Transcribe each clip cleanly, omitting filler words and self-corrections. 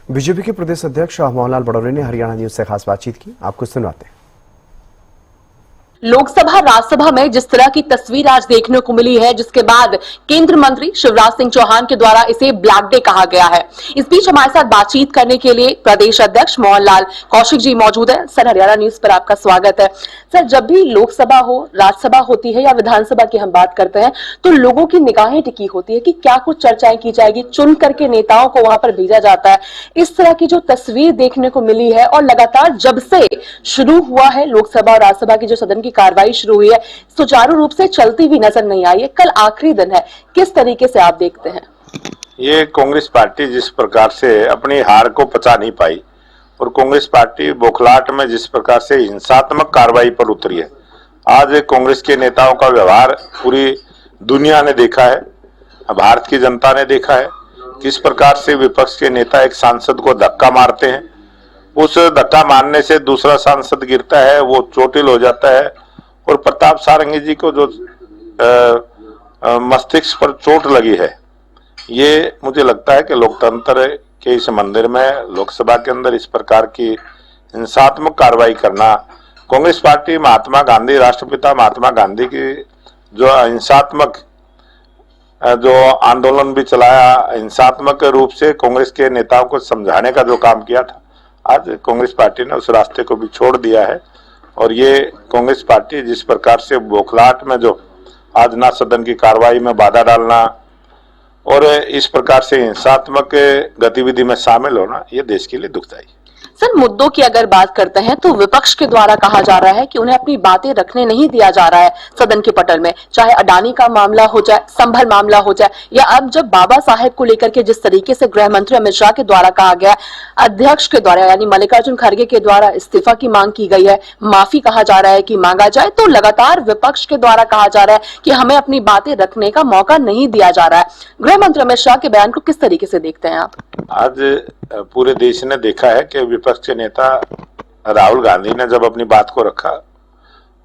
BJP के प्रदेश अध्यक्ष मोहनलाल बड़ौरी ने हरियाणा न्यूज से खास बातचीत की, आपको सुनवाते हैं। लोकसभा राज्यसभा में जिस तरह की तस्वीर आज देखने को मिली है, जिसके बाद केंद्र मंत्री शिवराज सिंह चौहान के द्वारा इसे ब्लैक डे कहा गया है। इस बीच हमारे साथ बातचीत करने के लिए प्रदेश अध्यक्ष मोहनलाल कौशिक जी मौजूद है। सर, हरियाणा न्यूज पर आपका स्वागत है। सर, जब भी लोकसभा हो, राज्यसभा होती है या विधानसभा की हम बात करते हैं तो लोगों की निगाहें टिकी होती है कि क्या कुछ चर्चाएं की जाएगी, चुन करके नेताओं को वहां पर भेजा जाता है। इस तरह की जो तस्वीर देखने को मिली है और लगातार जब से शुरू हुआ है लोकसभा और राज्यसभा की जो सदन की कार्रवाई शुरू हुई है, सुचारू रूप से चलती हुई नजर नहीं आई है। कल आखिरी दिन है, किस तरीके से आप देखते हैं? ये कांग्रेस पार्टी जिस प्रकार से अपनी हार को पचा नहीं पाई और कांग्रेस पार्टी बौखलाहट में जिस प्रकार से हिंसात्मक कार्रवाई पर उतरी है, आज कांग्रेस के नेताओं का व्यवहार पूरी दुनिया ने देखा है, भारत की जनता ने देखा है। किस प्रकार से विपक्ष के नेता एक सांसद को धक्का मारते हैं, उस धक्का मारने से दूसरा सांसद गिरता है, वो चोटिल हो जाता है और प्रताप सारंगी जी को जो मस्तिष्क पर चोट लगी है, ये मुझे लगता है कि लोकतंत्र के इस मंदिर में लोकसभा के अंदर इस प्रकार की हिंसात्मक कार्रवाई करना, कांग्रेस पार्टी महात्मा गांधी, राष्ट्रपिता महात्मा गांधी की जो हिंसात्मक जो आंदोलन भी चलाया, हिंसात्मक रूप से कांग्रेस के नेताओं को समझाने का जो काम किया था, आज कांग्रेस पार्टी ने उस रास्ते को भी छोड़ दिया है। और ये कांग्रेस पार्टी जिस प्रकार से बौखलाहट में जो आज ना सदन की कार्रवाई में बाधा डालना और इस प्रकार से हिंसात्मक गतिविधि में शामिल होना, ये देश के लिए दुखदायी है। सर, मुद्दों की अगर बात करते हैं तो विपक्ष के द्वारा कहा जा रहा है कि उन्हें अपनी बातें रखने नहीं दिया जा रहा है सदन के पटल में, चाहे अडानी का मामला हो जाए, संभल मामला हो जाए, या अब जब बाबा साहेब को लेकर के जिस तरीके से गृह मंत्री अमित शाह के द्वारा कहा गया, अध्यक्ष के द्वारा यानी मल्लिकार्जुन खड़गे के द्वारा इस्तीफा की मांग की गई है, माफी कहा जा रहा है कि मांगा जाए, तो लगातार विपक्ष के द्वारा कहा जा रहा है कि हमें अपनी बातें रखने का मौका नहीं दिया जा रहा है। गृह मंत्री अमित शाह के बयान को किस तरीके से देखते हैं आप? आज पूरे देश ने देखा है कि विपक्ष के नेता राहुल गांधी ने जब अपनी बात को रखा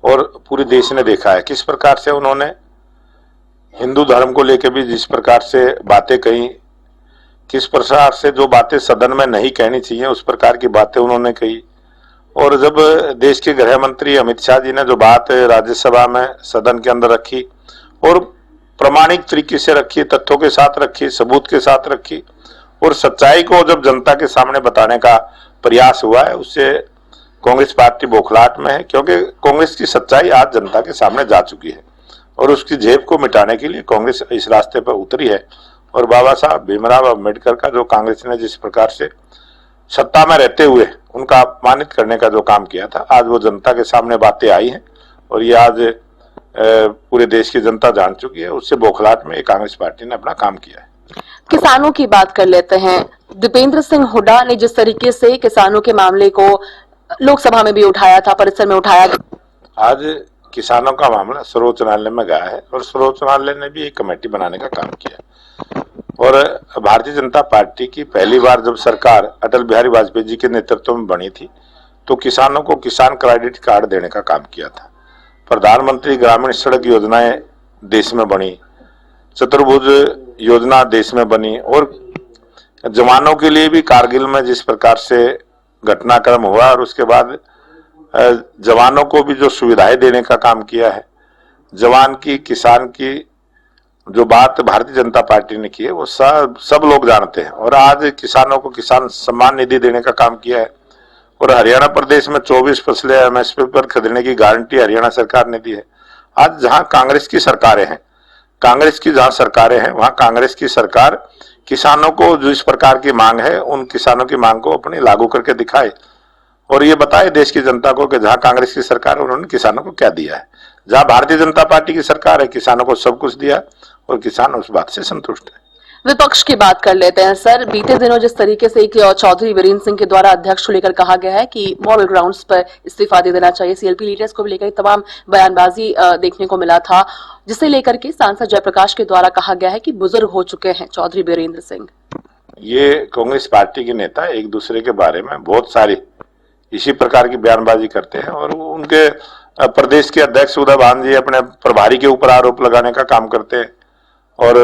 और पूरे देश ने देखा है किस प्रकार से उन्होंने हिंदू धर्म को लेकर भी जिस प्रकार से बातें कही, किस प्रकार से जो बातें सदन में नहीं कहनी चाहिए उस प्रकार की बातें उन्होंने कही। और जब देश के गृह मंत्री अमित शाह जी ने जो बात राज्यसभा में सदन के अंदर रखी और प्रामाणिक तरीके से रखी, तथ्यों के साथ रखी, सबूत के साथ रखी और सच्चाई को जब जनता के सामने बताने का प्रयास हुआ है, उससे कांग्रेस पार्टी बौखलाहट में है, क्योंकि कांग्रेस की सच्चाई आज जनता के सामने जा चुकी है और उसकी जेब को मिटाने के लिए कांग्रेस इस रास्ते पर उतरी है। और बाबा साहब भीमराव अम्बेडकर का जो कांग्रेस ने जिस प्रकार से सत्ता में रहते हुए उनका अपमानित करने का जो काम किया था, आज वो जनता के सामने बातें आई हैं और ये आज पूरे देश की जनता जान चुकी है। उससे बौखलाहट में कांग्रेस पार्टी ने अपना काम किया है। किसानों की बात कर लेते हैं। दीपेंद्र सिंह हुड्डा ने जिस तरीके से किसानों के मामले को लोकसभा में भी उठाया था, परिसर में उठाया, आज किसानों का मामला सर्वोच्च न्यायालय में गया है और सर्वोच्च न्यायालय ने भी एक कमेटी बनाने का काम किया। और भारतीय जनता पार्टी की पहली बार जब सरकार अटल बिहारी वाजपेयी जी के नेतृत्व में बनी थी तो किसानों को किसान क्रेडिट कार्ड देने का काम किया था। प्रधानमंत्री ग्रामीण सड़क योजनाएं देश में बनी, चतुर्भुज योजना देश में बनी और जवानों के लिए भी कारगिल में जिस प्रकार से घटनाक्रम हुआ और उसके बाद जवानों को भी जो सुविधाएं देने का काम किया है, जवान की, किसान की जो बात भारतीय जनता पार्टी ने की है वो सब लोग जानते हैं। और आज किसानों को किसान सम्मान निधि देने का काम किया है और हरियाणा प्रदेश में 24 फसलें एमएसपी पर खरीदने की गारंटी हरियाणा सरकार ने दी है। आज जहां कांग्रेस की सरकारें हैं, वहां कांग्रेस की सरकार किसानों को जो इस प्रकार की मांग है उन किसानों की मांग को अपनी लागू करके दिखाए और ये बताए देश की जनता को कि जहां कांग्रेस की सरकार है उन्होंने किसानों को क्या दिया है। जहां भारतीय जनता पार्टी की सरकार है, किसानों को सब कुछ दिया और किसान उस बात से संतुष्ट है। विपक्ष की बात कर लेते हैं। सर, बीते दिनों जिस तरीके से चौधरी वीरेंद्र सिंह के द्वारा अध्यक्ष को लेकर कहा गया है कि मॉरल ग्राउंड्स पर इस्तीफा दे देना चाहिए, सीएलपी लीडर्स को भी लेकर तमाम बयानबाजी देखने को मिला था, जिसे लेकर के सांसद जयप्रकाश के द्वारा कहा गया है कि बुजुर्ग हो चुके हैं चौधरी वीरेंद्र सिंह। ये कांग्रेस पार्टी के नेता एक दूसरे के बारे में बहुत सारी इसी प्रकार की बयानबाजी करते हैं और उनके प्रदेश के अध्यक्ष उदय भान जी अपने प्रभारी के ऊपर आरोप लगाने का काम करते हैं और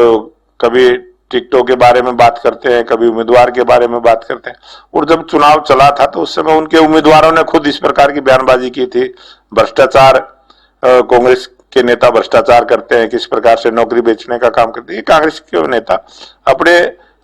कभी टिकटों के बारे में बात करते हैं, कभी उम्मीदवार के बारे में बात करते हैं। और जब चुनाव चला था तो उस समय उनके उम्मीदवारों ने खुद इस प्रकार की बयानबाजी की थी, भ्रष्टाचार, कांग्रेस के नेता भ्रष्टाचार करते हैं, किस प्रकार से नौकरी बेचने का काम करते हैं। ये कांग्रेस के नेता अपने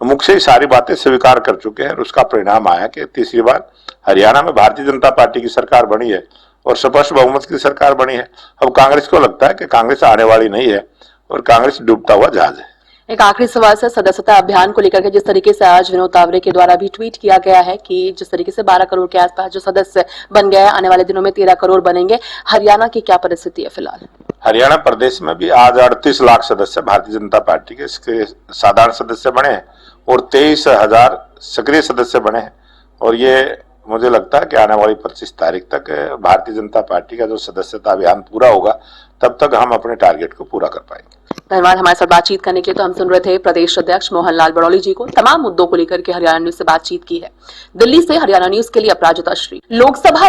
मुख से ही सारी बातें स्वीकार कर चुके हैं और उसका परिणाम आया कि तीसरी बार हरियाणा में भारतीय जनता पार्टी की सरकार बनी है और स्पष्ट बहुमत की सरकार बनी है। अब कांग्रेस को लगता है कि कांग्रेस आने वाली नहीं है और कांग्रेस डूबता हुआ जहाज है। एक आखिरी सवाल से सदस्यता अभियान को लेकर के जिस तरीके से आज विनोद तावरे के द्वारा भी ट्वीट किया गया है कि जिस तरीके से 12 करोड़ के आसपास जो सदस्य बन गए हैं, आने वाले दिनों में 13 करोड़ बनेंगे, हरियाणा की क्या परिस्थिति है फिलहाल? हरियाणा प्रदेश में भी आज 38 लाख सदस्य भारतीय जनता पार्टी के इसके साधारण सदस्य बने हैं और 23,000 सक्रिय सदस्य बने हैं। और ये मुझे लगता है कि आने वाली 25 तारीख तक भारतीय जनता पार्टी का जो सदस्यता अभियान पूरा होगा, तब तक हम अपने टारगेट को पूरा कर पाएंगे। धन्यवाद हमारे साथ बातचीत करने के लिए। तो हम सुन रहे थे प्रदेश अध्यक्ष मोहनलाल बड़ौली जी को। तमाम मुद्दों को लेकर के हरियाणा न्यूज से बातचीत की है। दिल्ली से हरियाणा न्यूज के लिए अपराजिता श्री। लोकसभा